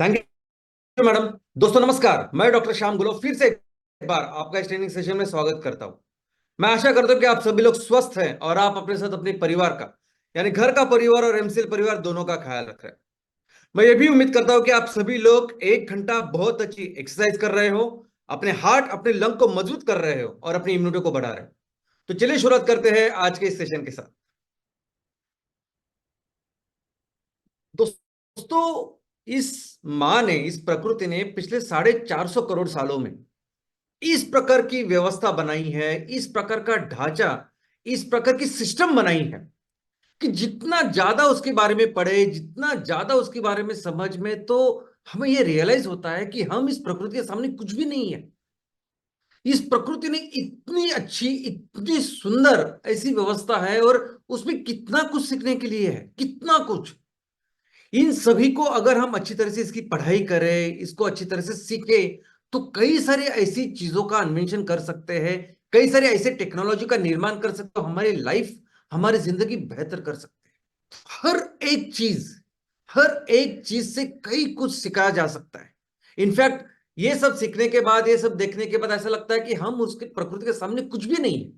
Thank you madam. दोस्तों नमस्कार, मैं डॉक्टर श्याम गुलो फिर से एक बार आपका इस ट्रेनिंग सेशन में स्वागत करता हूं। मैं आशा करता हूं कि आप सभी लोग स्वस्थ हैं और आप अपने साथ अपने परिवार का यानी घर का परिवार और एमसीएल परिवार दोनों का ख्याल रख रहे हैं। मैं ये भी उम्मीद करता हूं कि आप सभी लोग 1 घंटा बहुत अच्छी एक्सरसाइज कर रहे हो, अपने हार्ट अपने लंग को मजबूत कर रहे हो और अपनी इम्यूनिटी को बढ़ा रहे हो। तो चलिए शुरुआत करते हैं आज के इस सेशन के साथ। दोस्तों, इस माँ ने, इस प्रकृति ने पिछले 450 करोड़ सालों में इस प्रकार की व्यवस्था बनाई है, इस प्रकार का ढांचा, इस प्रकार की सिस्टम बनाई है कि जितना ज्यादा उसके बारे में पढ़े, जितना ज्यादा उसके बारे में समझ में, तो हमें यह रियलाइज होता है कि हम इस प्रकृति के सामने कुछ भी नहीं है। इस प्रकृति ने इतनी अच्छी, इतनी सुंदर ऐसी व्यवस्था है और उसमें कितना कुछ सीखने के लिए है, कितना कुछ। इन सभी को अगर हम अच्छी तरह से इसकी पढ़ाई करें, इसको अच्छी तरह से सीखें, तो कई सारे ऐसी चीजों का अन्वेषण कर सकते हैं, कई सारे ऐसे टेक्नोलॉजी का निर्माण कर सकते हैं, हमारी लाइफ, हमारी जिंदगी बेहतर कर सकते हैं। एक चीज हर एक चीज से कई कुछ सिखाया जा सकता है। इनफैक्ट ये सब सीखने के बाद, ये सब देखने के बाद ऐसा लगता है कि हम उसके प्रकृति के सामने कुछ भी नहीं है।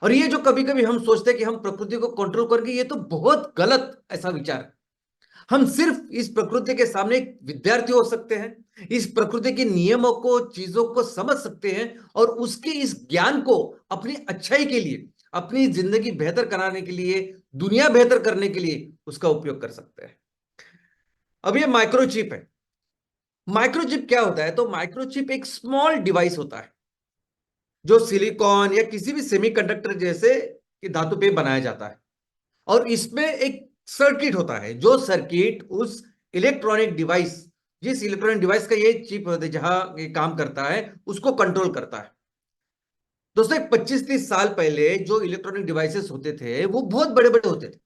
और ये जो कभी कभी हम सोचते हैं कि हम प्रकृति को कंट्रोल करके, ये तो बहुत गलत ऐसा विचार है। हम सिर्फ इस प्रकृति के सामने एक विद्यार्थी हो सकते हैं, इस प्रकृति के नियमों को, चीजों को समझ सकते हैं और उसके इस ज्ञान को अपनी अच्छाई के लिए, अपनी जिंदगी बेहतर कराने के लिए, दुनिया बेहतर करने के लिए उसका उपयोग कर सकते हैं। अब ये माइक्रोचिप है। माइक्रोचिप क्या होता है? तो माइक्रोचिप एक स्मॉल डिवाइस होता है जो सिलिकॉन या किसी भी सेमीकंडक्टर जैसे कि धातु पे बनाया जाता है। और इसमें एक सर्किट होता है, जो सर्किट उस इलेक्ट्रॉनिक डिवाइस, जिस इलेक्ट्रॉनिक डिवाइस का ये चिप होता है, जहां ये काम करता है, उसको कंट्रोल करता है। दोस्तों, 25-30 साल पहले जो इलेक्ट्रॉनिक डिवाइसेस होते थे वो बहुत बड़े बड़े होते थे।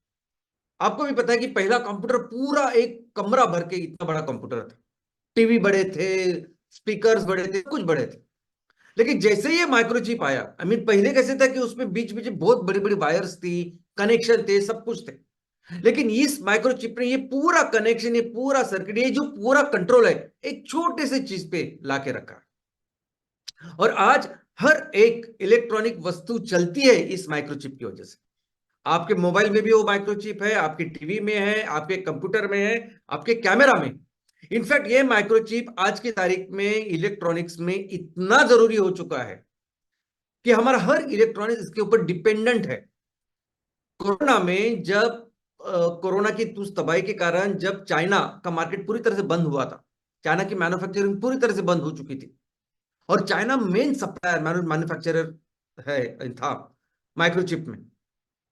आपको भी पता है कि पहला कंप्यूटर पूरा एक कमरा भर के इतना बड़ा कंप्यूटर था। टीवी बड़े थे, स्पीकर्स बड़े थे, कुछ बड़े थे। लेकिन जैसे ये माइक्रोचिप आया, पहले कैसे था कि उसमें बीच बीच में बहुत बड़ी बड़ी वायर्स थी, कनेक्शन थे, सब कुछ थे। लेकिन इस माइक्रोचिप ने ये पूरा कनेक्शन, ये पूरा सर्किट, ये जो पूरा कंट्रोल है, एक छोटे से चीज पे लाके रखा है। और आज हर एक इलेक्ट्रॉनिक वस्तु चलती है इस माइक्रोचिप की वजह से। आपके मोबाइल में भी वो माइक्रोचिप है, आपके टीवी में है, आपके कंप्यूटर में है, आपके कैमरा में। इनफैक्ट ये माइक्रोचिप आज की तारीख में इलेक्ट्रॉनिक्स में इतना जरूरी हो चुका है कि हमारा हर इलेक्ट्रॉनिक्स इसके ऊपर डिपेंडेंट है। कोरोना में जब कोरोना की उस तबाही के कारण जब चाइना का मार्केट पूरी तरह से बंद हुआ था, चाइना की मैन्युफैक्चरिंग पूरी तरह से बंद हो चुकी थी, और चाइना मेन सप्लायर, मैन्युफैक्चरर है था माइक्रोचिप में।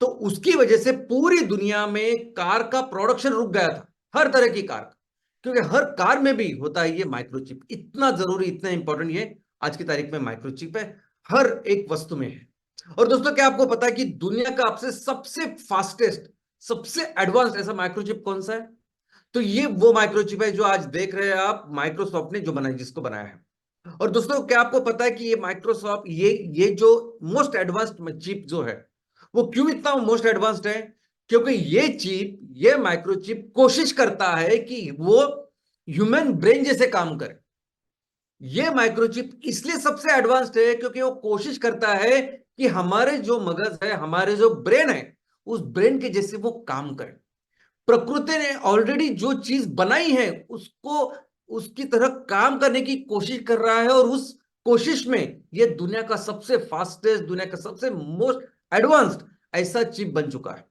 तो उसकी वजह से पूरी दुनिया में कार का प्रोडक्शन रुक गया था, हर तरह की कार का। क्योंकि हर कार में भी होता है ये माइक्रोचिप। इतना जरूरी, इतना इंपॉर्टेंट ये आज की तारीख में माइक्रोचिप है, हर एक वस्तु में है। और दोस्तों, क्या आपको पता है कि दुनिया का आपसे सबसे फास्टेस्ट, सबसे एडवांस ऐसा माइक्रोचिप कौन सा है? तो ये वो माइक्रोचिप है जो आज देख रहे हैं आप, माइक्रोसॉफ्ट ने जो बनाया, जिसको बनाया है। और दोस्तों, क्या आपको पता है कि ये माइक्रोसॉफ्ट, ये जो मोस्ट एडवांस्ड चिप जो है, वो क्यों इतना मोस्ट एडवांस्ड है? क्योंकि ये चिप, ये माइक्रोचिप कोशिश करता है कि वो ह्यूमन ब्रेन जैसे काम करे। ये माइक्रोचिप इसलिए सबसे एडवांस्ड है क्योंकि वो कोशिश करता है कि हमारे जो मगज है, हमारे जो ब्रेन है, उस ब्रेन के जैसे वो काम करे। प्रकृति ने ऑलरेडी जो चीज बनाई है उसको उसकी तरह काम करने की कोशिश कर रहा है, और उस कोशिश में ये दुनिया का सबसे फास्टेस्ट, दुनिया का सबसे मोस्ट एडवांस्ड ऐसा चिप बन चुका है।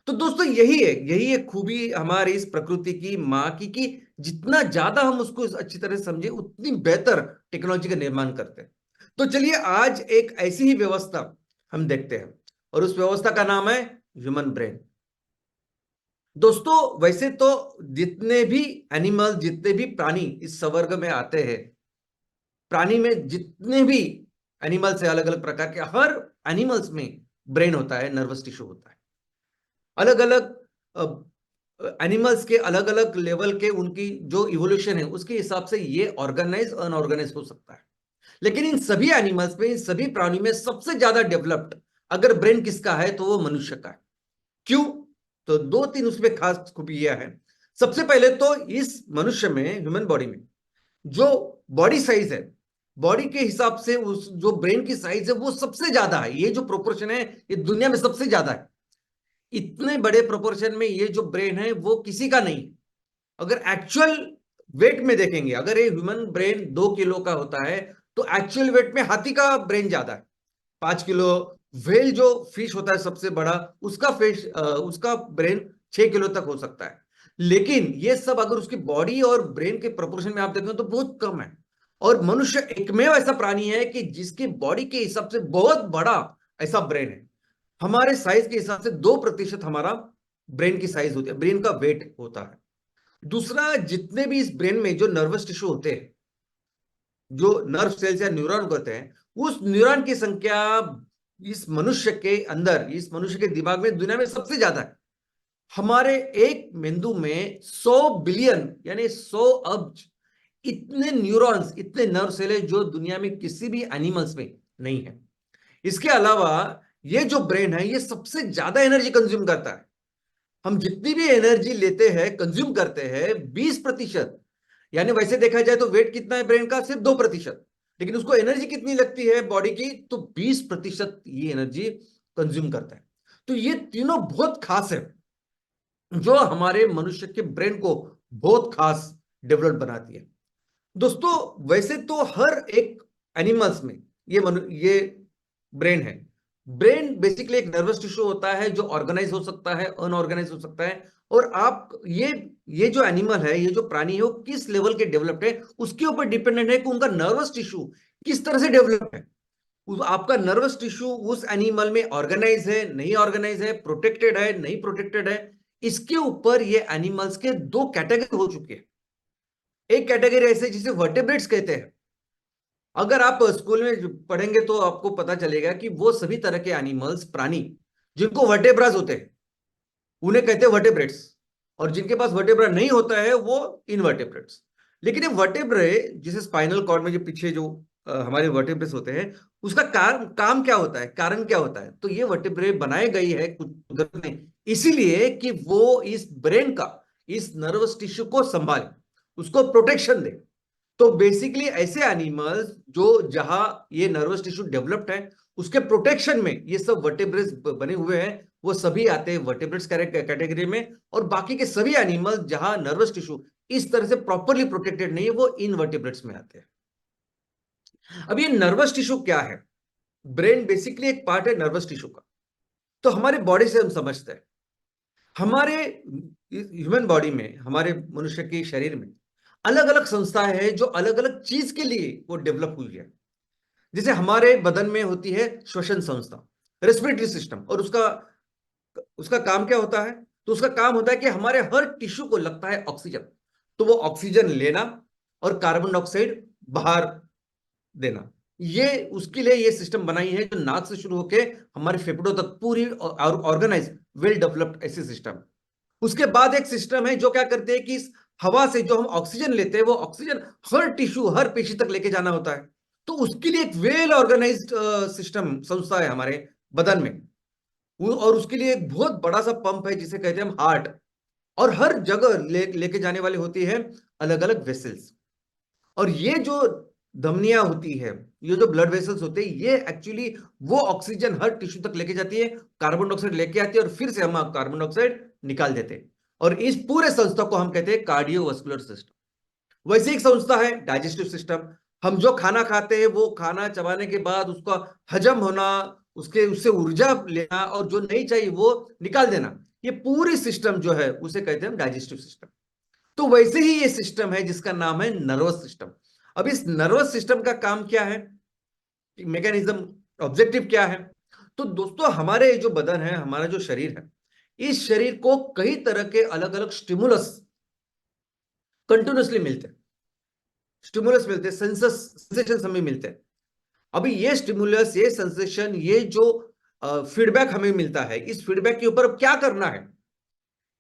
तो दोस्तों, यही एक खूबी हमारी इस प्रकृति की माँ की, कि जितना ज्यादा हम उसको अच्छी तरह से समझे, उतनी बेहतर टेक्नोलॉजी का निर्माण करते हैं। तो चलिए आज एक ऐसी ही व्यवस्था हम देखते हैं, और उस व्यवस्था का नाम है ह्यूमन ब्रेन। दोस्तों, वैसे तो जितने भी एनिमल, जितने भी प्राणी इस संवर्ग में आते हैं, प्राणी में जितने भी एनिमल्स है, अलग अलग प्रकार के, हर एनिमल्स में ब्रेन होता है, नर्वस टिश्यू होता है। अलग अलग एनिमल्स के अलग अलग लेवल के, उनकी जो इवोल्यूशन है उसके हिसाब से ये ऑर्गेनाइज अनऑर्गेनाइज हो सकता है। लेकिन इन सभी एनिमल्स में, इन सभी प्राणी में सबसे ज्यादा डेवलप्ड अगर ब्रेन किसका है तो वो मनुष्य का है। क्यों? तो दो तीन उसमें खास खूबियां हैं। सबसे पहले तो इस मनुष्य में, ह्यूमन बॉडी में, जो बॉडी साइज है, बॉडी के हिसाब से उस जो ब्रेन की साइज है वो सबसे ज्यादा है। ये जो प्रोपोर्शन है ये दुनिया में सबसे ज्यादा है। इतने बड़े प्रोपोर्शन में ये जो ब्रेन है वो किसी का नहीं। अगर एक्चुअल वेट में देखेंगे, अगर ये ह्यूमन ब्रेन 2 किलो का होता है तो एक्चुअल वेट में हाथी का ब्रेन ज्यादा है, 5 किलो। व्हेल जो फिश होता है सबसे बड़ा, उसका ब्रेन 6 किलो तक हो सकता है। लेकिन ये सब अगर उसकी बॉडी और ब्रेन के प्रोपोर्शन में आप देखें तो बहुत कम है। और मनुष्य एकमेव ऐसा प्राणी है कि जिसकी बॉडी के हिसाब से बहुत बड़ा ऐसा ब्रेन है। हमारे साइज के हिसाब से 2% हमारा ब्रेन की साइज होती है, ब्रेन का वेट होता है। दूसरा, जितने भी इस ब्रेन में जो नर्वस टिश्यू होते हैं, जो नर्व सेल्स या न्यूरॉन होते हैं, उस न्यूरॉन की संख्या इस मनुष्य के अंदर, इस मनुष्य के दिमाग में दुनिया में सबसे ज्यादा है। हमारे एक मेंदु में 100 बिलियन यानी 100 अब्ज इतने न्यूरॉन्स, इतने नर्व सेल है जो दुनिया में किसी भी एनिमल्स में नहीं है। इसके अलावा ये जो ब्रेन है ये सबसे ज्यादा एनर्जी कंज्यूम करता है। हम जितनी भी एनर्जी लेते हैं, कंज्यूम करते हैं, 20%, यानी वैसे देखा जाए तो वेट कितना है ब्रेन का, सिर्फ 2%, लेकिन उसको एनर्जी कितनी लगती है बॉडी की, तो 20% ये एनर्जी कंज्यूम करता है। तो ये तीनों बहुत खास है जो हमारे मनुष्य के ब्रेन को बहुत खास डेवलप बनाती है। दोस्तों, वैसे तो हर एक एनिमल्स में ये ब्रेन है। ब्रेन बेसिकली एक नर्वस टिश्यू होता है जो ऑर्गेनाइज हो सकता है, अनऑर्गेनाइज हो सकता है। और आप ये जो एनिमल है, ये जो प्राणी है, वो किस लेवल के डेवलप्ड है उसके ऊपर डिपेंडेंट है कि उनका नर्वस टिश्यू किस तरह से डेवलप है। आपका नर्वस टिश्यू उस एनिमल में ऑर्गेनाइज है, नहीं ऑर्गेनाइज है, प्रोटेक्टेड है, नहीं प्रोटेक्टेड है, इसके ऊपर ये एनिमल्स के 2 कैटेगरी हो चुके हैं। एक कैटेगरी ऐसे जिसे वर्टेब्रेट्स कहते हैं। अगर आप स्कूल में पढ़ेंगे तो आपको पता चलेगा कि वो सभी तरह के एनिमल्स, प्राणी जिनको वर्टेब्रास होते हैं उन्हें कहते हैं वर्टेब्रेट्स, और जिनके पास वर्टेब्रा नहीं होता है वो इनवर्टेब्रेट्स। लेकिन ये वर्टेब्रे, जिसे स्पाइनल कॉर्ड में जो पीछे जो हमारे वर्टेब्रेस होते हैं, उसका काम क्या होता है, कारण क्या होता है, तो ये वर्टेब्रे बनाए गई है कुदरत में इसीलिए कि वो इस ब्रेन का, इस नर्वस टिश्यू को संभाले, उसको प्रोटेक्शन दे। तो बेसिकली ऐसे एनिमल्स जो जहां ये नर्वस टिश्यू डेवलप्ड है उसके प्रोटेक्शन में ये सब वर्टेब्रेट्स बने हुए हैं, वो सभी आते हैं वर्टेब्रेट्स कैटेगरी में। और बाकी के सभी एनिमल्स जहां नर्वस टिश्यू इस तरह से प्रॉपरली प्रोटेक्टेड नहीं है वो इनवर्टेब्रेट्स में आते हैं। अब ये नर्वस टिश्यू क्या है? ब्रेन बेसिकली एक पार्ट है नर्वस टिश्यू का। तो हमारे बॉडी से हम समझते हैं, हमारे ह्यूमन बॉडी में, हमारे मनुष्य के शरीर में अलग अलग संस्थाएं हैं जो अलग अलग चीज के लिए वो डेवलप हुई है। जैसे हमारे बदन में होती है श्वसन संस्था, रेस्पिरेटरी सिस्टम, और उसका उसका काम क्या होता है? तो उसका काम होता है कि हमारे हर टिश्यू को लगता है ऑक्सीजन, तो वो ऑक्सीजन लेना और कार्बन डाइऑक्साइड बाहर देना। ये उसके लिए ये सिस्टम बनाई है जो नाक से शुरू होके हमारे फेफड़ों तक पूरी ऑर्गेनाइज, वेल डेवलप्ड ऐसी सिस्टम। उसके बाद एक सिस्टम है जो क्या करते हैं कि इस हवा से जो हम ऑक्सीजन लेते हैं वो ऑक्सीजन हर टिश्यू, हर पेशी तक लेके जाना होता है। तो उसके लिए एक वेल ऑर्गेनाइज्ड सिस्टम, संस्था है हमारे बदन में। और उसके लिए एक बहुत बड़ा सा पंप है जिसे कहते हैं हम हार्ट। और हर जगह लेके जाने वाली होती है अलग अलग वेसल्स। और ये जो धमनियां होती है, ये जो ब्लड वेसल्स होते हैं, ये एक्चुअली वो ऑक्सीजन हर टिश्यू तक लेके जाती है, कार्बन डाइऑक्साइड लेके आती है और फिर से हम कार्बन डाइऑक्साइड निकाल देते हैं। और इस पूरे संस्था को हम कहते हैं कार्डियोवास्कुलर सिस्टम। वैसे एक संस्था है डाइजेस्टिव सिस्टम। हम जो खाना खाते हैं वो खाना चबाने के बाद उसका हजम होना, उससे ऊर्जा लेना, और जो नहीं चाहिए वो निकाल देना, ये पूरी सिस्टम जो है उसे कहते हैं डाइजेस्टिव सिस्टम। तो वैसे ही ये सिस्टम है जिसका नाम है नर्वस सिस्टम। अब इस नर्वस सिस्टम का काम क्या है, मैकेनिज्म, ऑब्जेक्टिव क्या है? तो दोस्तों, हमारे जो बदन है, हमारा जो शरीर है, इस शरीर को कई तरह के अलग अलग स्टिमुलस कंटिन्यूसली मिलते हैं, स्टिमुलस मिलते हैं, सेंसेशन हमें मिलते हैं। अभी ये स्टिमुलस, ये सेंसेशन, ये जो फीडबैक हमें मिलता है, इस फीडबैक के ऊपर अब क्या करना है,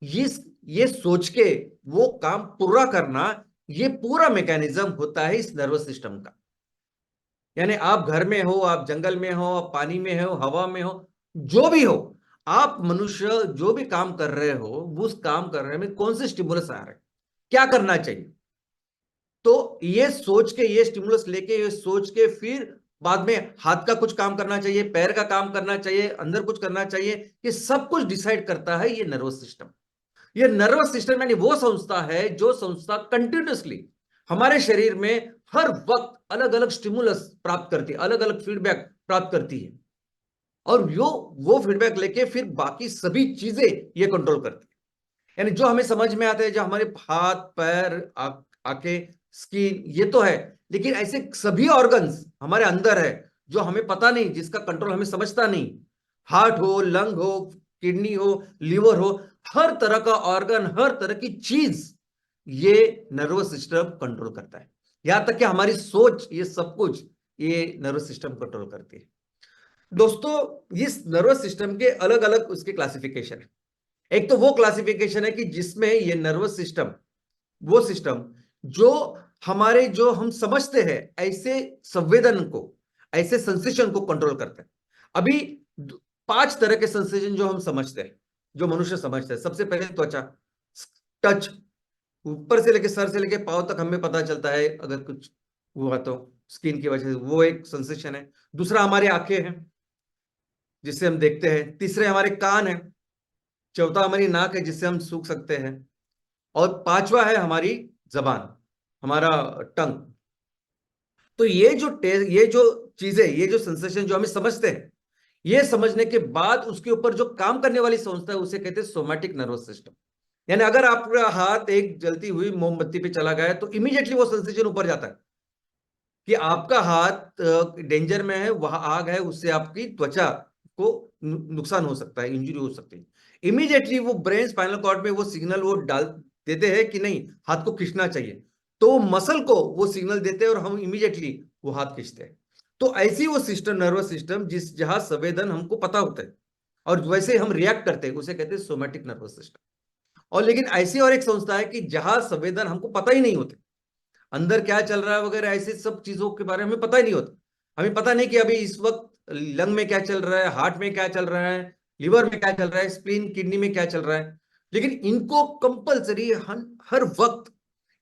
ये ये सोच के वो काम पूरा करना, ये पूरा मैकेनिज्म होता है इस नर्वस सिस्टम का। यानी आप घर में हो, आप जंगल में हो, आप पानी में हो, हवा में हो, जो भी हो, आप मनुष्य जो भी काम कर रहे हो, उस काम कर रहे में कौन से स्टिमुलस आ रहे हैं, क्या करना चाहिए। तो ये सोच के, ये स्टिमुलस लेके, ये सोच के फिर बाद में हाथ का कुछ काम करना चाहिए, पैर का काम करना चाहिए, अंदर कुछ करना चाहिए, ये सब कुछ डिसाइड करता है ये नर्वस सिस्टम। ये नर्वस सिस्टम यानी वो संस्था है जो संस्था कंटिन्यूअसली हमारे शरीर में हर वक्त अलग अलग स्टिमुलस प्राप्त करती है, अलग अलग फीडबैक प्राप्त करती है, और वो फीडबैक लेके फिर बाकी सभी चीजें ये कंट्रोल करती है। यानी जो हमें समझ में आता है, जो हमारे हाथ पैर आंखें स्किन ये तो है, लेकिन ऐसे सभी ऑर्गन्स हमारे अंदर है जो हमें पता नहीं, जिसका कंट्रोल हमें समझता नहीं। हार्ट हो, लंग हो, किडनी हो, लिवर हो, हर तरह का ऑर्गन, हर तरह की चीज ये नर्वस सिस्टम कंट्रोल करता है। यहां तक कि हमारी सोच, ये सब कुछ ये नर्वस सिस्टम कंट्रोल करती है। दोस्तों, इस नर्वस सिस्टम के अलग अलग उसके क्लासिफिकेशन है। एक तो वो क्लासिफिकेशन है कि जिसमें ये नर्वस सिस्टम, वो सिस्टम जो हमारे, जो हम समझते हैं ऐसे संवेदन को, ऐसे सेंसेशन को कंट्रोल करते हैं। अभी 5 तरह के सेंसेशन जो हम समझते हैं, जो मनुष्य समझते हैं। सबसे पहले त्वचा, टच, ऊपर से लेके सर से लेके पांव तक हमें पता चलता है अगर कुछ हुआ तो, स्किन की वजह से, वो एक सेंसेशन है। दूसरा हमारी आंखें हैं जिससे हम देखते हैं। तीसरे हमारे कान है। चौथा हमारी नाक है जिससे हम सूख सकते हैं। और पांचवा है हमारी जबान, हमारा टंग। तो ये जो चीजें, ये जो सेंसेशन जो हमें समझते हैं, ये समझने के बाद उसके ऊपर जो काम करने वाली संस्था है उसे कहते हैं सोमैटिक नर्वस सिस्टम। यानी अगर आपका हाथ एक जलती हुई मोमबत्ती पे चला गया है तो इमीडिएटली वो सेंसेशन ऊपर जाता है कि आपका हाथ डेंजर में है, वहां आग है, उससे आपकी त्वचा को नुकसान हो सकता है, इंजरी हो सकती है। इमीडिएटली वो ब्रेन स्पाइनल कॉर्ड में वो सिग्नल वो डाल देते हैं कि नहीं, हाथ को खींचना चाहिए। तो मसल को वो सिग्नल देते हैं और हम इमीडिएटली वो हाथ खींचते हैं। तो ऐसी वो सिस्टम, नर्वस सिस्टम, जिस जहां संवेदन हमको पता होता है और वैसे हम रिएक्ट करते हैं, उसे कहते हैं सोमैटिक नर्वस सिस्टम। और लेकिन ऐसी और एक संस्था है कि जहां संवेदन हमको पता ही नहीं होते, अंदर क्या चल रहा है वगैरह, ऐसे सब चीजों के बारे में हमें पता ही नहीं होता। हमें पता नहीं कि अभी इस वक्त लंग में क्या चल रहा है, हार्ट में क्या चल रहा है, लिवर में क्या चल रहा है, स्प्लीन किडनी में क्या चल रहा है। लेकिन इनको कंपलसरी हर वक्त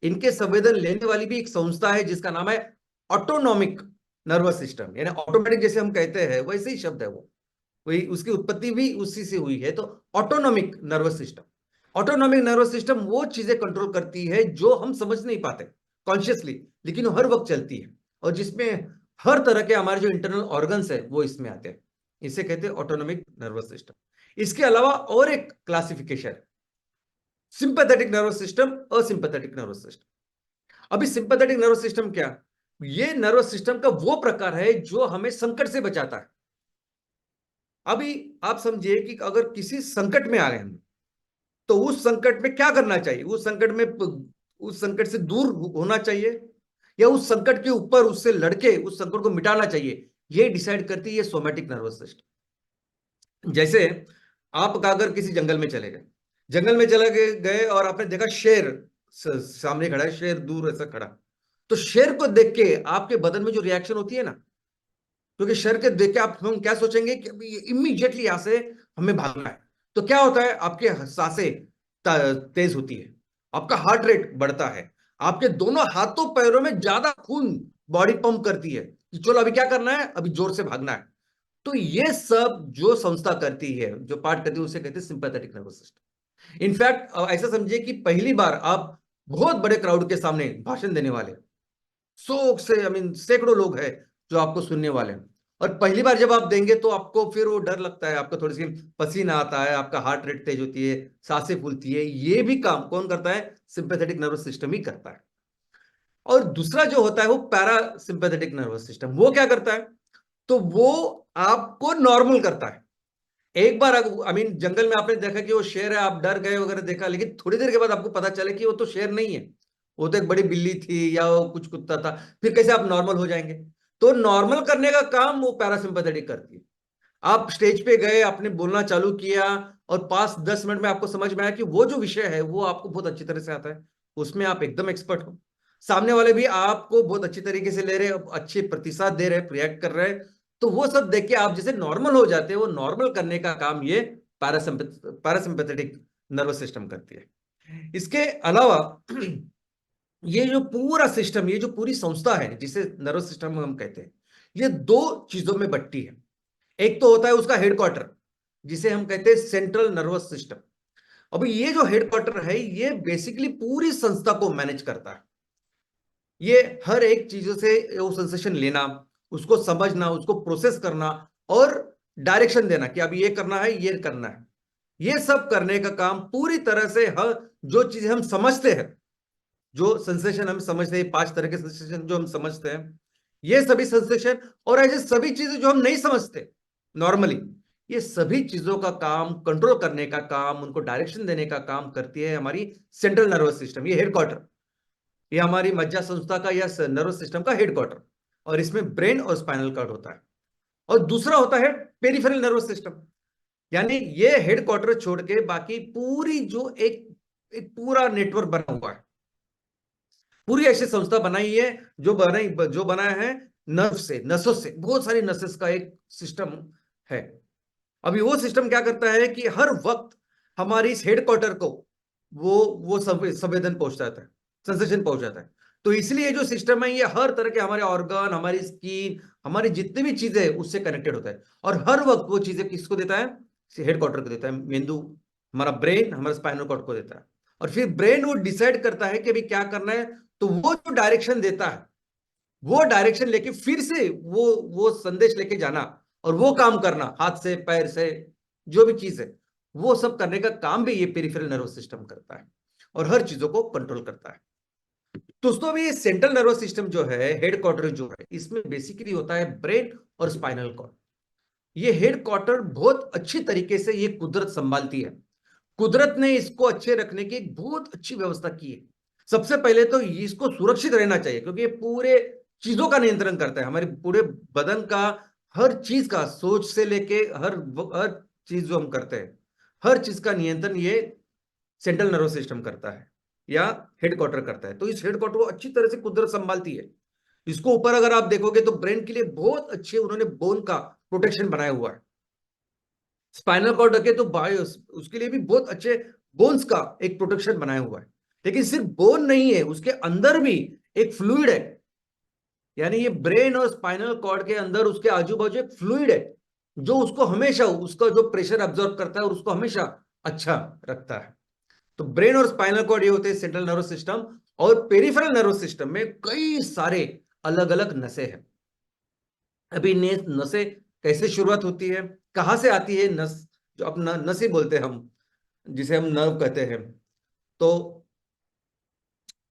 इनके संवेदन लेने वाली भी एक संस्था है जिसका नाम है ऑटोनॉमिक नर्वस सिस्टम। यानी ऑटोमेटिक जैसे हम कहते हैं वैसे ही शब्द है वो, वही उसकी उत्पत्ति भी उसी से हुई है। तो autonomic nervous system, autonomic nervous system वो चीजें कंट्रोल करती है जो हम समझ नहीं पाते कॉन्शियसली, लेकिन वो हर वक्त चलती है, और जिसमें हर तरह के हमारे जो इंटरनल ऑर्गन्स है वो इसमें आते हैं। इसे कहते हैं ऑटोनॉमिक नर्वस सिस्टम। इसके अलावा और एक classification, sympathetic nervous system, asympathetic nervous system. अभी सिंपैथेटिक नर्वस सिस्टम क्या, ये नर्वस सिस्टम का वो प्रकार है जो हमें संकट से बचाता है। अभी आप समझिए कि अगर किसी संकट में आ गए हम, तो उस संकट में क्या करना चाहिए, उस संकट में, उस संकट से दूर होना चाहिए या उस संकट के ऊपर उससे लड़के उस संकट को मिटाना चाहिए, ये डिसाइड करती है सोमैटिक नर्वस सिस्टम। जैसे आप अगर किसी जंगल में चले गए, जंगल में चले गए और आपने देखा शेर सामने खड़ा है, शेर दूर ऐसा खड़ा, तो शेर को देख के आपके बदन में जो रिएक्शन होती है ना, क्योंकि शेर के देख के आप, हम क्या सोचेंगे कि इमीडिएटली यहां से हमें भागना है। तो क्या होता है, आपके सांसें तेज होती है, आपका हार्ट रेट बढ़ता है, आपके दोनों हाथों पैरों में ज्यादा खून बॉडी पंप करती है कि चलो अभी क्या करना है, अभी जोर से भागना है। तो ये सब जो संस्था करती है, जो पार्ट करती है, उसे कहते हैं सिंपैथेटिक नर्वस सिस्टम। इनफैक्ट ऐसा समझिए कि पहली बार आप बहुत बड़े क्राउड के सामने भाषण देने वाले, सौ से, आई मीन सैकड़ों लोग हैं जो आपको सुनने वाले हैं, और पहली बार जब आप देंगे तो आपको फिर वो डर लगता है, आपका थोड़ी सी पसीना आता है, आपका हार्ट रेट तेज होती है, सांसें फूलती है। ये भी काम कौन करता है, सिंपैथेटिक नर्वस सिस्टम ही करता है। और दूसरा जो होता है वो पैरा सिंपैथेटिक नर्वस सिस्टम, वो क्या करता है, तो वो आपको नॉर्मल करता है। एक बार आई मीन जंगल में आपने देखा कि वो शेर है, आप डर गए वगैरह देखा, लेकिन थोड़ी देर के बाद आपको पता चले कि वो तो शेर नहीं है, वो तो एक बड़ी बिल्ली थी या वो कुछ कुत्ता था। फिर कैसे आप नॉर्मल हो जाएंगे। तो नॉर्मल करने का काम वो पैरासिम्पैथेटिक करती है। आप स्टेज पे गए, आपने बोलना चालू किया, और 5-10 मिनट में आपको समझ में आया कि वो जो विषय है वो आपको बहुत अच्छी तरह से आता है, उसमें आप एकदम एक्सपर्ट हो। सामने वाले भी आपको बहुत अच्छी तरीके से ले रहे, अच्छे प्रतिसाद दे रहे, रिएक्ट कर रहे हैं। तो वो सब देख के आप जैसे नॉर्मल हो जाते हैं, वो नॉर्मल करने का काम ये पैरासिम्पैथेटिक नर्वस सिस्टम करती है। इसके अलावा ये जो पूरा सिस्टम, ये जो पूरी संस्था है जिसे नर्वस सिस्टम हम कहते हैं, ये दो चीजों में बंटती है। एक तो होता है उसका हेडक्वार्टर, जिसे हम कहते हैं सेंट्रल नर्वस सिस्टम। अभी ये जो हेडक्वार्टर है, ये बेसिकली पूरी संस्था को मैनेज करता है। ये हर एक चीजों से वो सेंसेशन लेना, उसको समझना, उसको प्रोसेस करना और डायरेक्शन देना कि अब ये करना है, ये करना है। ये सब करने का काम पूरी तरह से हर जो चीजें हम समझते हैं, जो सेंसेशन हम समझते हैं, 5 तरह के सेंसेशन जो हम समझते हैं, ये सभी सेंसेशन और ऐसे सभी चीजें जो हम नहीं समझते नॉर्मली, ये सभी चीजों का काम, कंट्रोल करने का काम, उनको डायरेक्शन देने का काम करती है हमारी सेंट्रल नर्वस सिस्टम। ये हेडक्वार्टर, ये हमारी मज्जा संस्था का या नर्वस सिस्टम का हेडक्वार्टर, और इसमें ब्रेन और स्पाइनल कॉर्ड होता है। और दूसरा होता है पेरिफेरल नर्वस सिस्टम, यानी ये हेडक्वार्टर छोड़ के बाकी पूरी जो एक एक पूरा नेटवर्क बना हुआ है, पूरी ऐसी संस्था बनाई है जो बनाया है नर्व से, नसों से, बहुत सारी नसेस का एक सिस्टम है। अभी वो सिस्टम क्या करता है कि हर वक्त हमारी इस हेडक्वार्टर को वो संवेदन पहुंचाता है, सेंसेशन पहुंचाता है। तो इसलिए जो सिस्टम है, ये हर तरह के हमारे ऑर्गन, हमारी स्किन, हमारी जितनी भी चीजें है उससे कनेक्टेड होता है। और हर वक्त वो चीजें किसको देता है? हेडक्वार्टर को देता है, मेंदु, हमारा ब्रेन, हमारा स्पाइनल कॉर्ड को देता है। और फिर ब्रेन वो डिसाइड करता है कि अभी क्या करना है, तो वो जो डायरेक्शन देता है, वो डायरेक्शन लेके फिर से वो संदेश लेके जाना और वो काम करना, हाथ से, पैर से, जो भी चीज है, वो सब करने का काम भी ये पेरिफेरल नर्वस सिस्टम करता है और हर चीजों को कंट्रोल करता है। दोस्तों, अभी ये सेंट्रल नर्वस सिस्टम जो है, हेडक्वार्टर जो है, इसमें बेसिकली होता है ब्रेन और स्पाइनल कॉर्ड। ये हेडक्वार्टर बहुत अच्छी तरीके से ये कुदरत संभालती है। कुदरत ने इसको अच्छे रखने की एक बहुत अच्छी व्यवस्था की है। सबसे पहले तो इसको सुरक्षित रहना चाहिए, क्योंकि ये पूरे चीजों का नियंत्रण करता है, हमारे पूरे बदन का हर चीज का, सोच से लेके हर चीज जो हम करते हैं, हर चीज का नियंत्रण ये सेंट्रल नर्वस सिस्टम करता है या हेडक्वार्टर करता है। तो इस हेडक्वार्टर को अच्छी तरह से कुदरत संभालती है। इसको ऊपर अगर आप देखोगे तो ब्रेन के लिए बहुत अच्छे उन्होंने बोन का प्रोटेक्शन बनाया हुआ है। स्पाइनल कॉर्ड रखे तो बायोस, उसके लिए भी बहुत अच्छे बोन्स का एक प्रोटेक्शन बनाया हुआ है। लेकिन सिर्फ बोन नहीं है, उसके अंदर भी एक फ्लूइड है, यानी ये ब्रेन और स्पाइनल कॉर्ड के अंदर उसके आजू बाजू एक फ्लूइड है जो उसको हमेशा, उसका जो प्रेशर अब्सॉर्ब करता है और उसको हमेशा अच्छा रखता है। तो ब्रेन और स्पाइनल कॉर्ड ये होते हैं सेंट्रल नर्वस सिस्टम। और पेरिफेरल नर्वस सिस्टम में कई सारे अलग अलग नसें हैं। अभी नसें कैसे शुरुआत होती है, कहां से आती है नस, जो अपना नसें बोलते हैं हम, जिसे हम नर्व कहते हैं, तो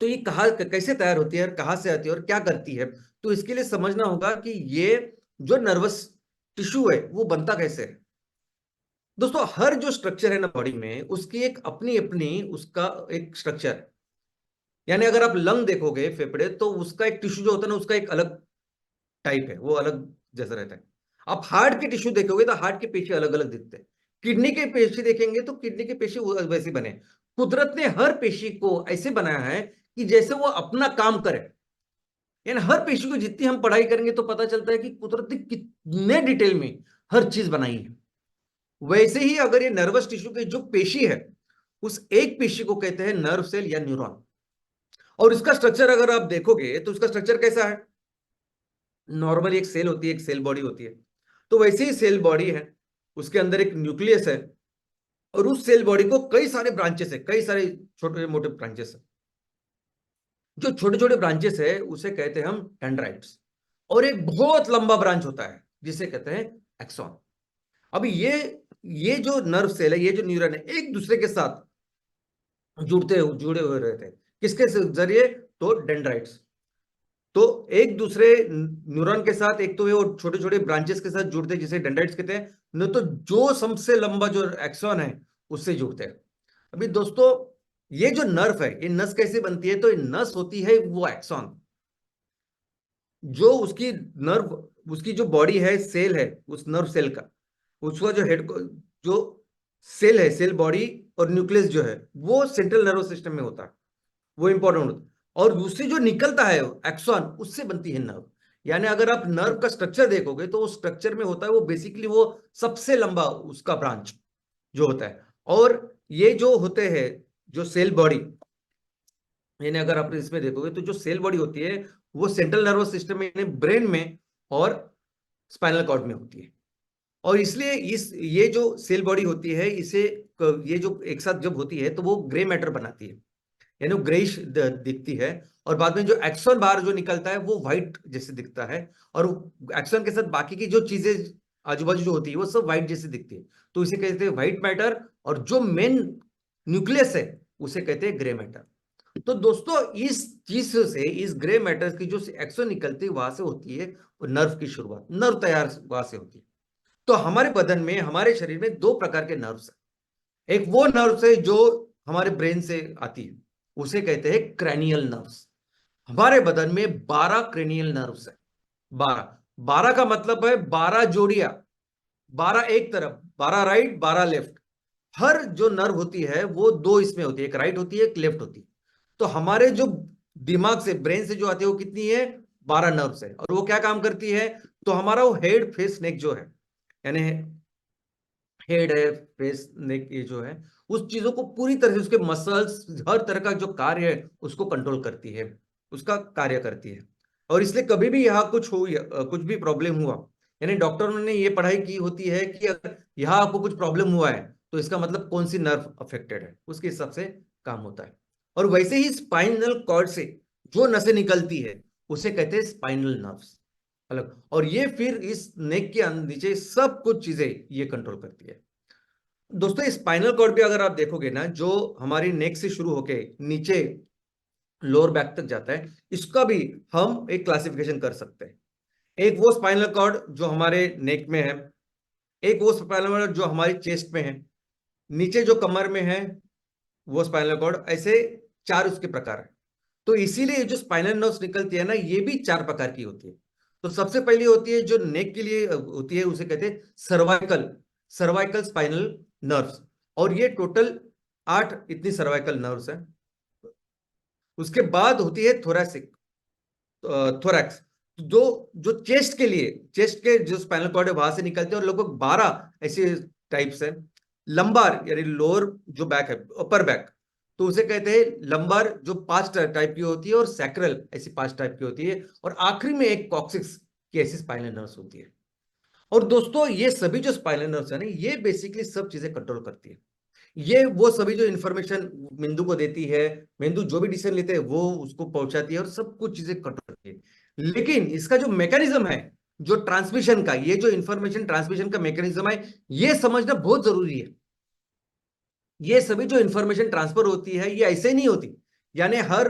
तो ये कहा कैसे तैयार होती है और कहां से आती है और क्या करती है, तो इसके लिए समझना होगा कि ये जो नर्वस टिश्यू है वो बनता कैसे है। दोस्तों, हर जो स्ट्रक्चर है ना बॉडी में, उसकी एक अपनी अपनी उसका एक स्ट्रक्चर है। यानी अगर आप लंग देखोगे, फेफड़े, तो उसका एक टिश्यू जो होता है ना, उसका एक अलग टाइप है, वो अलग जैसा रहता है। आप हार्ट के टिश्यू देखोगे तो हार्ट के पेशी अलग अलग दिखते हैं। किडनी के पेशी देखेंगे तो किडनी के पेशी वैसे बने। कुदरत ने हर पेशी को ऐसे बनाया है कि जैसे वो अपना काम करे। यानी हर पेशी को जितनी हम पढ़ाई करेंगे तो पता चलता है कि कुदरत ने कितने डिटेल में हर चीज बनाई है। वैसे ही अगर ये नर्वस टिश्यू की जो पेशी है, उस एक पेशी को कहते हैं नर्व सेल या न्यूरॉन। और इसका स्ट्रक्चर अगर आप देखोगे तो इसका स्ट्रक्चर कैसा है? नॉर्मली एक सेल होती है, एक सेल बॉडी होती है। तो वैसे ही सेल बॉडी है, उसके अंदर एक न्यूक्लियस है, और उस सेल बॉडी को कई सारे ब्रांचेस है, कई सारे छोटे मोटे ब्रांचेस है। जो छोटे छोटे ब्रांचेस है उसे कहते हैं हम डेंड्राइट्स। और एक बहुत लंबा ब्रांच होता है जिसे कहते हैं एक्सॉन। अभी ये जो नर्व सेल है, ये जो न्यूरॉन है, एक दूसरे के साथ जुड़े हुए रहते हैं। किसके जरिए? तो डेंड्राइट्स। तो एक दूसरे न्यूरॉन के साथ, एक तो वो छोटे छोटे ब्रांचेस के साथ जुड़ते हैं जिसे डेंड्राइट्स कहते हैं, नहीं तो जो सबसे लंबा जो एक्सॉन है उससे जुड़ते हैं। अभी दोस्तों, ये जो नर्व है, ये नस कैसे बनती है? तो ये नस होती है वो एक्सॉन, जो उसकी नर्व, उसकी जो बॉडी है, सेल है, उस नर्व सेल का, उसका जो हेड, जो सेल है, सेल बॉडी और न्यूक्लियस जो है, वो सेंट्रल नर्वस सिस्टम में होता है, वो इंपॉर्टेंट होता है। और उससे जो निकलता है एक्सॉन, उससे बनती है नर्व। यानी अगर आप नर्व का स्ट्रक्चर देखोगे तो वो स्ट्रक्चर में होता है वो बेसिकली वो सबसे लंबा उसका ब्रांच, जो होता है। और ये जो होते हैं, जो सेल बॉडी, यानी अगर आप इसमें देखोगे तो जो सेल बॉडी होती है वो सेंट्रल नर्वस सिस्टम में, ब्रेन में और स्पाइनल कॉर्ड में होती है। और इसलिए ये जो सेल बॉडी होती है, इसे ये जो एक साथ जब होती है तो वो ग्रे मैटर बनाती है, यानी वो ग्रेइश दिखती है। और बाद में जो एक्सॉन बाहर जो निकलता है वो व्हाइट जैसे दिखता है, और एक्सॉन के साथ बाकी की जो चीजें आजू बाजू जो होती है वो सब व्हाइट जैसे दिखती है। तो इसे कहते हैं व्हाइट मैटर, और जो मेन न्यूक्लियस है उसे कहते हैं ग्रे मैटर। तो दोस्तों इस चीज से, इस ग्रे मैटर की जो एक्सॉन निकलती है वहां से होती है नर्व की शुरुआत, नर्व तैयार वहां से होती है। तो हमारे बदन में, हमारे शरीर में दो प्रकार के नर्व्स है। एक वो नर्व्स है जो हमारे ब्रेन से आती है, उसे कहते हैं क्रैनियल नर्व्स। हमारे बदन में 12 क्रेनियल नर्व्स है। 12, 12 का मतलब है 12 जोड़ियां, 12 एक तरफ, 12 राइट 12 लेफ्ट। हर जो नर्व होती है वो दो इसमें होती है, एक राइट होती है एक लेफ्ट होती है। तो हमारे जो दिमाग से, ब्रेन से जो आती है वो कितनी है, 12 नर्व्स है। और वो क्या काम करती है, तो हमारा वो हेड फेस नेक जो है, यानी हेड है, फेस नेक, ये जो है उस चीजों को पूरी तरह से, उसके मसल्स, हर तरह का जो कार्य है उसको कंट्रोल करती है, उसका कार्य करती है। और इसलिए कभी भी यहाँ कुछ हो, कुछ भी प्रॉब्लम हुआ, यानी डॉक्टरों ने ये पढ़ाई की होती है कि अगर यहाँ आपको कुछ प्रॉब्लम हुआ है तो इसका मतलब कौन सी नर्व अफेक्टेड है, उसके हिसाब से काम होता है। और वैसे ही स्पाइनल कॉर्ड से जो नसें निकलती है उसे कहते हैं स्पाइनल नर्व्स अलग। और ये फिर इस नेक के नीचे सब कुछ चीजें ये कंट्रोल करती है। दोस्तों स्पाइनल कॉर्ड भी अगर आप देखोगे ना, जो हमारी नेक से शुरू होके नीचे लोअर बैक तक जाता है, इसका भी हम एक क्लासिफिकेशन कर सकते हैं। एक वो स्पाइनल कॉर्ड जो हमारे नेक में है, एक वो स्पाइनल कॉर्ड जो हमारी चेस्ट में है, नीचे जो कमर में है वो स्पाइनल कॉर्ड, ऐसे चार उसके प्रकार है। तो इसीलिए जो स्पाइनल नर्व्स निकलती है ना, ये भी चार प्रकार की होती है। तो सबसे पहली होती है जो नेक के लिए होती है, उसे कहते हैं सर्वाइकल, सर्वाइकल स्पाइनल नर्व्स। और ये टोटल 8 इतनी सर्वाइकल नर्व्स है। उसके बाद होती है थोरैसिक, थोरैक्स, जो जो चेस्ट के लिए, चेस्ट के जो स्पाइनल कॉर्ड है वहां से निकलते हैं, और लगभग 12 ऐसे टाइप्स है। लंबार यानी लोअर जो बैक है, अपर बैक, तो उसे कहते हैं लंबार, जो 5 टाइप की होती है, और सैक्रल ऐसी 5 टाइप की होती है, और आखिरी में एक कॉक्सिक्स की ऐसी स्पाइनल नर्व्स होती है। और दोस्तों ये सभी जो स्पाइनल नर्व्स है ना, ये बेसिकली सब चीजें कंट्रोल करती है। ये वो सभी जो इंफॉर्मेशन मेंदू को देती है, मेंदू जो भी डिसीजन लेते हैं वो उसको पहुंचाती है, और सब कुछ चीजें कंट्रोल करती है। लेकिन इसका जो मैकेनिज्म है, जो ट्रांसमिशन का, ये जो इंफॉर्मेशन ट्रांसमिशन का मैकेनिज्म है, ये समझना बहुत जरूरी है। ये सभी जो इंफॉर्मेशन ट्रांसफर होती है ये ऐसे नहीं होती, यानी हर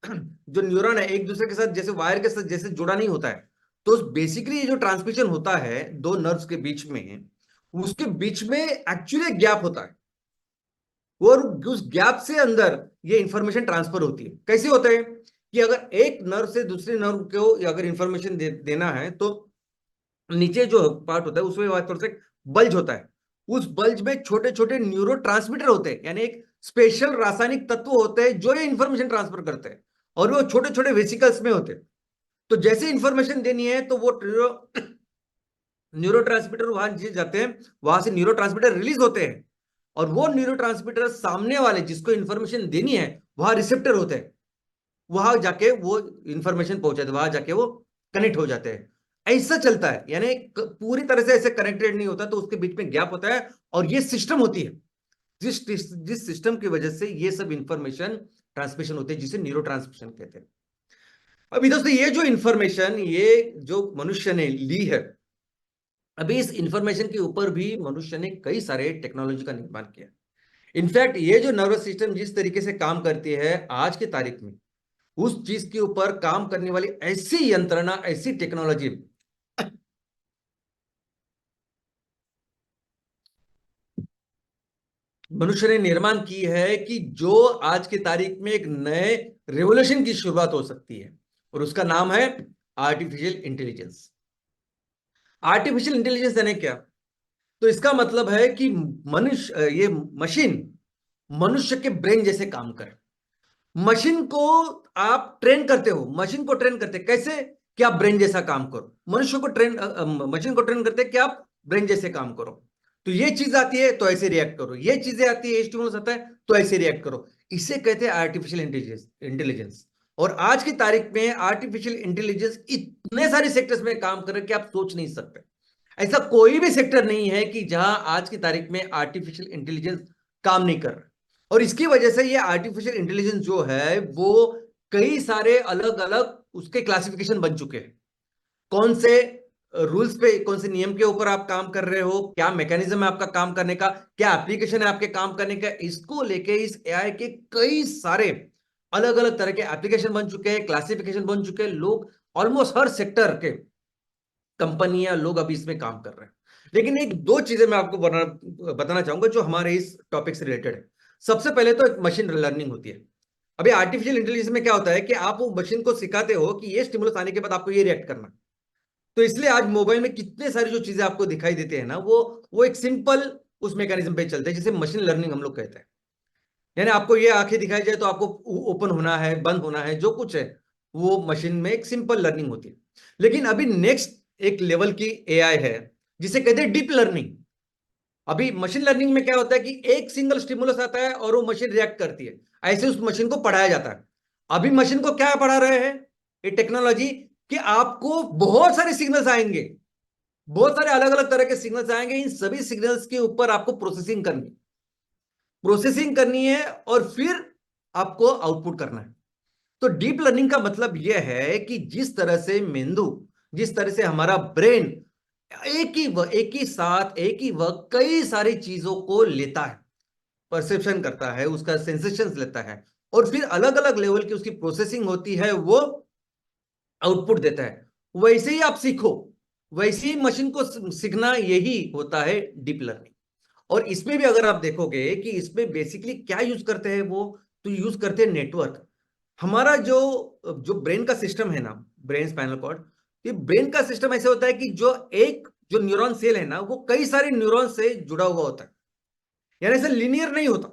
जो न्यूरॉन है एक दूसरे के साथ जैसे वायर के साथ जैसे जुड़ा नहीं होता है। तो बेसिकली ये जो ट्रांसमिशन होता है दो नर्व्स के बीच में, उसके बीच में एक्चुअली गैप होता है, और उस गैप से अंदर ये इंफॉर्मेशन ट्रांसफर होती है। कैसे होता है कि अगर एक नर्व से दूसरे नर्व को अगर इंफॉर्मेशन देना है, तो नीचे जो पार्ट होता है उसमें थोड़ा सा बल्ज होता है। उस बल्ज में छोटे छोटे न्यूरो ट्रांसमीटर होते हैं, यानी एक स्पेशल रासायनिक तत्व होते हैं जो ये इंफॉर्मेशन ट्रांसफर करते हैं, और वो छोटे छोटे वेसिकल्स में होते हैं। तो जैसे इंफॉर्मेशन देनी है तो वो न्यूरो ट्रांसमीटर वहां जाते हैं, वहां से न्यूरो ट्रांसमीटर रिलीज होते हैं, और वो न्यूरो ट्रांसमीटर सामने वाले जिसको इंफॉर्मेशन देनी है वहां रिसेप्टर होते हैं, वहां जाके वो इंफॉर्मेशन पहुंचाते, वहां जाके वो कनेक्ट हो जाते हैं। ऐसा चलता है, यानी पूरी तरह से ऐसे कनेक्टेड नहीं होता, तो उसके बीच में गैप होता है, और ये सिस्टम होती है, जिस सिस्टम की वजह से ये सब इंफॉर्मेशन ट्रांसमिशन होते हैं, जिसे न्यूरो ट्रांसमिशन कहते हैं। अभी दोस्तों ये जो इंफॉर्मेशन ये जो मनुष्य ने ली है, अभी इस इंफॉर्मेशन के ऊपर भी मनुष्य ने कई सारे टेक्नोलॉजी का निर्माण किया। इनफैक्ट ये जो नर्वस सिस्टम जिस तरीके से काम करती है आज की तारीख में, उस चीज के ऊपर काम करने वाली ऐसी यंत्रणा, ऐसी टेक्नोलॉजी मनुष्य ने निर्माण की है कि जो आज की तारीख में एक नए रेवोल्यूशन की शुरुआत हो सकती है, और उसका नाम है आर्टिफिशियल इंटेलिजेंस। आर्टिफिशियल इंटेलिजेंस यानी क्या, तो इसका मतलब है कि मनुष्य, ये मशीन मनुष्य के ब्रेन जैसे काम करे। मशीन को आप ट्रेन करते हो, मशीन को ट्रेन करते कैसे, कि आप ब्रेन जैसा काम करो। मनुष्य को ट्रेन, मशीन को ट्रेन करते कि आप ब्रेन जैसे काम करो। तो ये चीज आती है तो ऐसे रिएक्ट करो, ये चीजें आती है, स्टिमुलस आता है तो ऐसे रिएक्ट करो। इसे कहते हैं आर्टिफिशियल इंटेलिजेंस। और आज की तारीख में आर्टिफिशियल इंटेलिजेंस इतने सारे सेक्टर्स में काम कर रहे हैं कि आप सोच नहीं सकते। ऐसा कोई भी सेक्टर नहीं है कि जहां आज की तारीख में आर्टिफिशियल इंटेलिजेंस काम नहीं कर रहा। और इसकी वजह से ये आर्टिफिशियल इंटेलिजेंस जो है वो कई सारे अलग अलग उसके क्लासिफिकेशन बन चुके हैं। कौन से रूल्स पे, कौन से नियम के ऊपर आप काम कर रहे हो, क्या मैकेनिज्म है आपका काम करने का, क्या एप्लीकेशन है आपके काम करने का, इसको लेके इस एआई के कई सारे अलग अलग तरह के एप्लीकेशन बन चुके हैं, क्लासिफिकेशन बन चुके हैं। लोग ऑलमोस्ट हर सेक्टर के कंपनियां, लोग अभी इसमें काम कर रहे हैं। लेकिन एक दो चीजें मैं आपको बताना चाहूंगा जो हमारे इस टॉपिक से रिलेटेड है। सबसे पहले तो एक मशीन लर्निंग होती है। अभी आर्टिफिशियल इंटेलिजेंस में क्या होता है कि आप वो मशीन को सिखाते हो कि ये स्टिमुलस आने के बाद आपको ये रिएक्ट करना। तो इसलिए आज मोबाइल में कितने सारी जो चीजें आपको दिखाई देते हैं ना, वो एक सिंपल उस मैकेनिज्म पे चलते हैं जिसे मशीन लर्निंग हम लोग कहते हैं। यानी आपको ये आंखें दिखाई जाए तो आपको ओपन होना है, बंद होना है, जो कुछ है वो मशीन में एक सिंपल लर्निंग होती है। लेकिन अभी नेक्स्ट एक लेवल की एआई है जिसे कहते हैं डीप लर्निंग। अभी मशीन लर्निंग में क्या होता है कि एक सिंगल स्टिमुलस आता है और वो मशीन रिएक्ट करती है, ऐसे उस मशीन को पढ़ाया जाता है। अभी मशीन को क्या पढ़ा रहे हैं ये टेक्नोलॉजी, कि आपको बहुत सारे सिग्नल्स आएंगे, बहुत सारे अलग अलग तरह के सिग्नल्स आएंगे, इन सभी सिग्नल्स के ऊपर आपको प्रोसेसिंग करनी है और फिर आपको आउटपुट करना है। तो डीप लर्निंग का मतलब यह है कि जिस तरह से मेंदू, जिस तरह से हमारा ब्रेन एक ही साथ एक ही वक्त कई सारी चीजों को लेता है, परसेप्शन करता है, उसका सेंसेशंस लेता है और फिर अलग अलग लेवल की उसकी प्रोसेसिंग होती है, वो आउटपुट देता है। वैसे ही आप सीखो, वैसे ही मशीन को सीखना, यही होता है डीप लर्निंग। और इसमें भी अगर आप देखोगे कि इसमें बेसिकली क्या यूज करते हैं वो, तो यूज करते हैं नेटवर्क। हमारा जो जो ब्रेन का सिस्टम है ना, ब्रेन स्पाइनल कॉर्ड, ये ब्रेन का सिस्टम ऐसे होता है कि जो न्यूरॉन सेल है ना, वो कई सारे न्यूरॉन से जुड़ा हुआ होता है। यानी ऐसे लिनियर नहीं होता।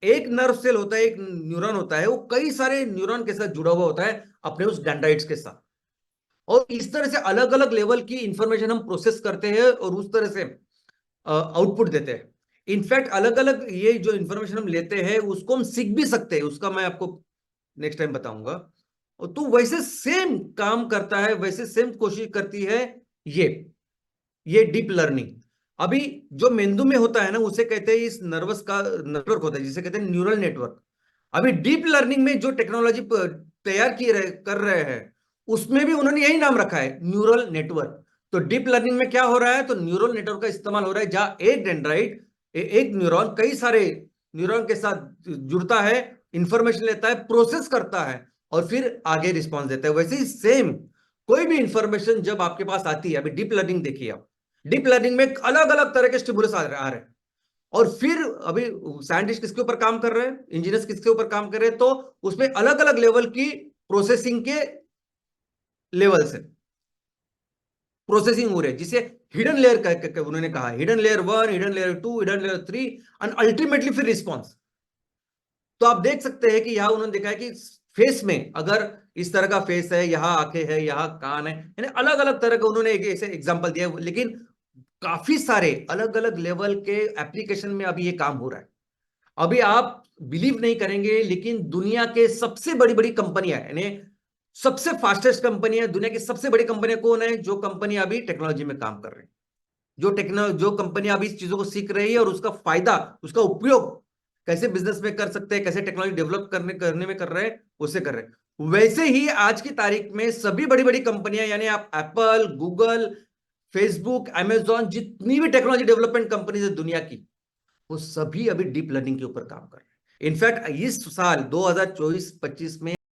एक नर्व सेल होता है, एक न्यूरॉन होता है, वो कई सारे न्यूरॉन के साथ जुड़ा हुआ होता है, अपने उस डेंड्राइट्स के साथ। और इस तरह से अलग अलग लेवल की इंफॉर्मेशन हम प्रोसेस करते हैं और उस तरह से आउटपुट देते हैं। इनफैक्ट अलग अलग ये जो इंफॉर्मेशन हम लेते हैं उसको हम सीख भी सकते हैं, उसका मैं आपको नेक्स्ट टाइम बताऊंगा। और तो वैसे सेम काम करता है, वैसे सेम कोशिश करती है ये ये डीप लर्निंग। अभी जो मेंदू में होता है ना, उसे कहते हैं, इस नर्वस का नेटवर्क होता है जिसे कहते हैं न्यूरल नेटवर्क। अभी डीप लर्निंग में जो टेक्नोलॉजी तैयार कर रहे हैं उसमें भी उन्होंने यही नाम रखा है, न्यूरल नेटवर्क। तो डीप लर्निंग में क्या हो रहा है, तो न्यूरल नेटवर्क का इस्तेमाल हो रहा है जहां एक डेंड्राइट, एक न्यूरॉन कई सारे न्यूरॉन के साथ जुड़ता है, इंफॉर्मेशन लेता है, प्रोसेस करता है और फिर आगे रिस्पॉन्स देता है। वैसे ही सेम कोई भी इंफॉर्मेशन जब आपके पास आती है, अभी डीप लर्निंग देखिए आप, डीप लर्निंग में अलग अलग तरह के स्टिमुलस आ रहे हैं। और फिर अभी साइंटिस्ट किसके ऊपर काम कर रहे हैं, इंजीनियर्स किसके ऊपर काम कर रहे हैं, तो उसमें अलग अलग लेवल की प्रोसेसिंग के लेवल से प्रोसेसिंग हो रही है, जिसे हिडन लेयर उन्होंने कहा, hidden layer 1, hidden layer 2, hidden layer 3 and ultimately फिर रिस्पॉन्स। तो आप देख सकते हैं कि यहां उन्होंने देखा है कि फेस में अगर इस तरह का फेस है, यहां आंखें है, यहां कान है, यानी अलग अलग तरह का उन्होंने एक ऐसे एग्जांपल दिया है। लेकिन काफी सारे अलग अलग लेवल के एप्लीकेशन में अभी ये काम हो रहा है। अभी आप बिलीव नहीं करेंगे, लेकिन दुनिया के सबसे बड़ी बड़ी कंपनियां, यानी सबसे फास्टेस्ट कंपनियां, दुनिया की सबसे बड़ी कंपनियां कौन है, जो कंपनी अभी टेक्नोलॉजी में काम कर रही है, जो कंपनी अभी इस चीजों को सीख रही है और उसका फायदा, उसका उपयोग कैसे बिजनेस में कर सकते हैं, कैसे टेक्नोलॉजी डेवलप करने में कर रहे हैं, उससे कर रहे हैं। वैसे ही आज की तारीख में सभी बड़ी बड़ी कंपनियां, यानी आप एप्पल, गूगल, फेसबुक, अमेजॉन, जितनी भी टेक्नोलॉजी डेवलपमेंट कंपनीज है दुनिया की, वो सभी अभी डीप लर्निंग के ऊपर काम कर रहे हैं। इनफैक्ट इस साल 2024-25 में